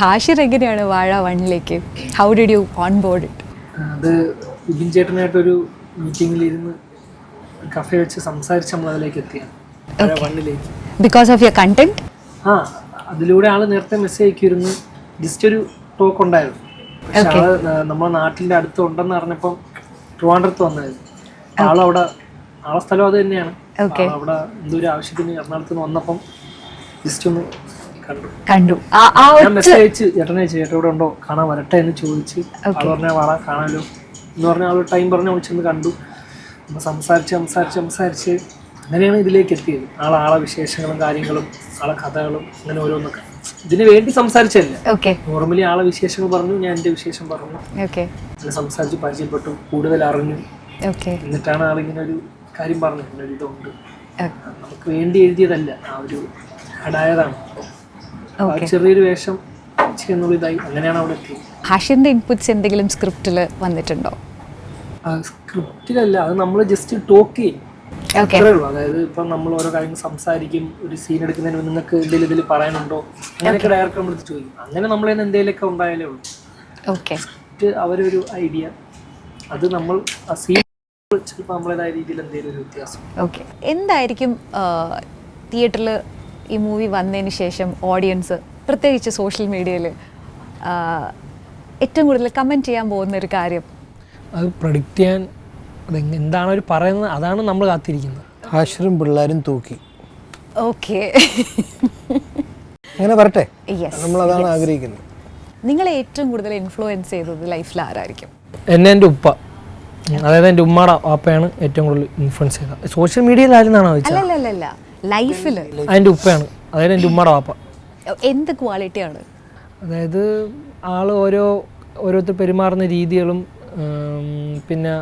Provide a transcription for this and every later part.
ഹാഷിർ എങ്ങനെയാണ് വാഴ വണ്ണിലേക്ക്? How did you on board it? അത് വിപിൻ ചേട്ടനായിട്ടൊരു മീറ്റിങ്ങിലിരുന്ന് കഫേ വെച്ച് സംസാരിച്ച് നമ്മൾ അതിലേക്ക് എത്തിയാണ്, വാഴ വണ്ണിലേക്ക്. Because of your content? അതിലൂടെ ആള് നേരത്തെ മെസ്സേജ് അയക്കിയിരുന്നു, ജസ്റ്റ് ഒരു ടോക്ക് ഉണ്ടായിരുന്നു. പക്ഷെ ആള് നമ്മുടെ നാട്ടിൻ്റെ അടുത്ത് ഉണ്ടെന്ന് അറിഞ്ഞപ്പം ട്രിവാൻഡ്രത്ത് വന്നായിരുന്നു. ആളെ സ്ഥലം അത് തന്നെയാണ്. അവിടെ എന്തോ ഒരു ആവശ്യത്തിന് എറണാകുളത്ത് നിന്ന് വന്നപ്പം ജസ്റ്റ് ഒന്ന് കണ്ടു. ഞാൻ മെസ്സേജ് അയച്ച് ചേട്ടനെ ചേട്ടൻ ഇവിടെ ഉണ്ടോ, കാണാൻ വരട്ടെ എന്ന് ചോദിച്ച് ആൾ പറഞ്ഞാൽ വാടാ കാണാമല്ലോ എന്ന് പറഞ്ഞാൽ ആൾ ടൈം പറഞ്ഞ് വിളിച്ചൊന്ന് കണ്ടു. നമ്മൾ സംസാരിച്ച് അങ്ങനെയാണ് ഇതിലേക്ക് എത്തിയത്. ആളെ വിശേഷങ്ങളും കാര്യങ്ങളും ആളെ കഥകളും അങ്ങനെ ഓരോന്നൊക്കെ ഇതിന് വേണ്ടി സംസാരിച്ചല്ല. നോർമലി ആളെ വിശേഷങ്ങൾ പറഞ്ഞു, ഞാൻ എൻ്റെ വിശേഷം പറഞ്ഞു, അങ്ങനെ സംസാരിച്ച് പരിചയപ്പെട്ടു, കൂടുതൽ അറിഞ്ഞു. എന്നിട്ടാണ് ആളിങ്ങനെ ഒരു കാര്യം പറഞ്ഞു, ഇങ്ങനെ ഒരു ഇതുണ്ട്, നമുക്ക് വേണ്ടി എഴുതിയതല്ല, ആ ഒരു ആഡായതാണ്, ചെറിയൊരു വേഷം ചെയ്യുന്നുള്ളതായി, അങ്ങനെയാണ് അവിടെ എത്തിയത്. ഹാഷിറിന്റെ ഇൻപുട്സ് എന്തെങ്കിലും സ്ക്രിപ്റ്റിൽ വന്നിട്ടുണ്ടോ? സ്ക്രിപ്റ്റിലല്ല, അത് നമ്മൾ ജസ്റ്റ് ടോക്ക് ചെയ്യും, അത്രേ ഉള്ളൂ. അതായത് ഇപ്പം നമ്മൾ ഓരോ കാര്യങ്ങൾ സംസാരിക്കും, ഒരു സീൻ എടുക്കുന്നതിന് നിങ്ങൾക്ക് എന്തെങ്കിലും ഇതിൽ പറയാനുണ്ടോ അങ്ങനെയൊക്കെ ഡയറക്ടർ നമ്മൾ ചോദിക്കും. അങ്ങനെ നമ്മളതിന് എന്തെങ്കിലുമൊക്കെ ഉണ്ടായാലേ ഉള്ളൂ. അവരൊരു ഐഡിയ, അത് നമ്മൾ ആ സീൻ ചിലപ്പോൾ നമ്മളേതായ രീതിയിൽ എന്തെങ്കിലും ഒരു വ്യത്യാസം. എന്തായിരിക്കും തിയേറ്ററിൽ ഈ മൂവി വന്നതിന് ശേഷം ഓഡിയൻസ്, പ്രത്യേകിച്ച് സോഷ്യൽ മീഡിയയിൽ ഏറ്റവും കൂടുതൽ കമൻറ്റ് ചെയ്യാൻ പോകുന്ന ഒരു കാര്യം? അത് പ്രഡിക്റ്റ് ചെയ്യാൻ എന്താണ് അവർ പറയുന്നത്, അതാണ് നമ്മൾ കാത്തിരിക്കുന്നത്. ഹാഷിറും പിള്ളേരും തൂക്കി അങ്ങനെ പറട്ടെ, നമ്മളതാണ് ആഗ്രഹിക്കുന്നത്. നിങ്ങളെ ഏറ്റവും കൂടുതൽ ഇൻഫ്ലുവൻസ് ചെയ്തത് ലൈഫിൽ ആരായിരിക്കും? എന്നെ എൻ്റെ ഉപ്പ, അതായത് എൻ്റെ ഉമ്മയുടെ വാപ്പയാണ് ഏറ്റവും കൂടുതൽ ഇൻഫ്ലുവൻസ് ചെയ്തത്. സോഷ്യൽ മീഡിയയിലായിരുന്നാണോ അല്ല, ലൈഫിൽ എൻ്റെ ഉപ്പയാണ്, അതായത് എൻ്റെ ഉമ്മയുടെ വാപ്പ. എന്ത് ക്വാളിറ്റിയാണ്? അതായത് ആൾ ഓരോരുത്തർ പെരുമാറുന്ന രീതികളും പിന്നെ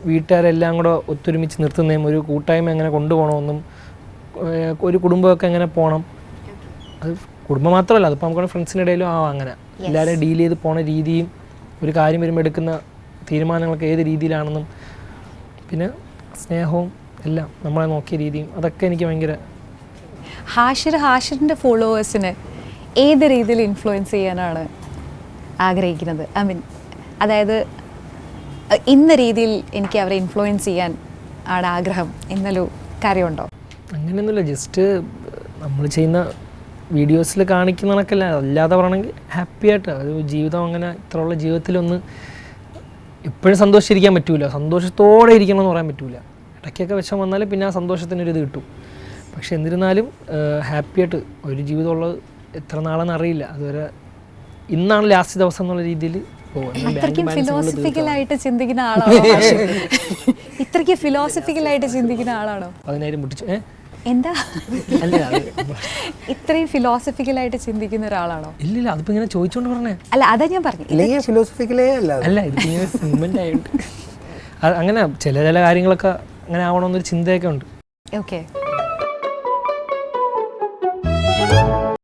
വീട്ടുകാരെല്ലാം കൂടെ ഒത്തൊരുമിച്ച് നിർത്തുന്നതും, ഒരു കൂട്ടായ്മ എങ്ങനെ കൊണ്ടുപോകണമെന്നും, ഒരു കുടുംബമൊക്കെ എങ്ങനെ പോകണം, അത് കുടുംബം മാത്രമല്ല, അതിപ്പോൾ നമുക്ക് ഫ്രണ്ട്സിൻ്റെ ഇടയിലും അങ്ങനെ എല്ലാവരെയും ഡീൽ ചെയ്ത് പോണ രീതിയും, ഒരു കാര്യം വരുമ്പോൾ എടുക്കുന്ന തീരുമാനങ്ങളൊക്കെ ഏത് രീതിയിലാണെന്നും, പിന്നെ സ്നേഹവും എല്ലാം നമ്മളെ നോക്കിയ രീതിയും, അതൊക്കെ എനിക്ക് ഭയങ്കര. ഹാഷിറിൻ്റെ ഫോളോവേഴ്സിന് ഏത് രീതിയിൽ ഇൻഫ്ലുവൻസ് ചെയ്യാനാണ് ആഗ്രഹിക്കുന്നത്? ഐ മീൻ, അതായത് ഇന്ന രീതിയിൽ എനിക്ക് അവരെ ഇൻഫ്ലുവൻസ് ചെയ്യാൻ ആണ് ആഗ്രഹം എന്നൊരു കാര്യമുണ്ടോ? അങ്ങനെയൊന്നുമില്ല, ജസ്റ്റ് നമ്മൾ ചെയ്യുന്ന വീഡിയോസിൽ കാണിക്കുന്ന കണക്കല്ല, അല്ലാതെ പറയണമെങ്കിൽ ഹാപ്പി ആയിട്ട് ഒരു ജീവിതം, അങ്ങനെ ഇത്രയുള്ള ജീവിതത്തിലൊന്ന് എപ്പോഴും സന്തോഷിച്ചിരിക്കാൻ പറ്റൂല, സന്തോഷത്തോടെ ഇരിക്കണമെന്ന് പറയാൻ പറ്റൂല. ഇടയ്ക്കൊക്കെ വിഷം വന്നാലും പിന്നെ ആ സന്തോഷത്തിനൊരിത് കിട്ടും. പക്ഷെ എന്നിരുന്നാലും ഹാപ്പിയായിട്ട് ഒരു ജീവിതമുള്ളത് എത്ര നാളെന്ന് അറിയില്ല, അതുവരെ ഇന്നാണ് ലാസ്റ്റ് ദിവസം എന്നുള്ള രീതിയിൽ ഫിലോസഫിക്കലായിട്ട് ചിന്തിക്കുന്ന ആളാണോ? 10,000 മുട്ടിച്ചു. എന്താ ഇത്രയും ഫിലോസഫിക്കലായിട്ട് ചിന്തിക്കുന്ന ഒരാളാണോ? ഇല്ലില്ല, അതിപ്പോ ഇങ്ങനെ ചോദിച്ചോണ്ട് പറഞ്ഞേ. അല്ല, അതാ ഞാൻ പറഞ്ഞു, അല്ല ഇതിങ്ങനെ സിഗ്മെന്റ് ആയിട്ട് അങ്ങനെ ചില കാര്യങ്ങളൊക്കെ അങ്ങനെ ആവണമെന്നൊരു ചിന്തയൊക്കെ ഉണ്ട്.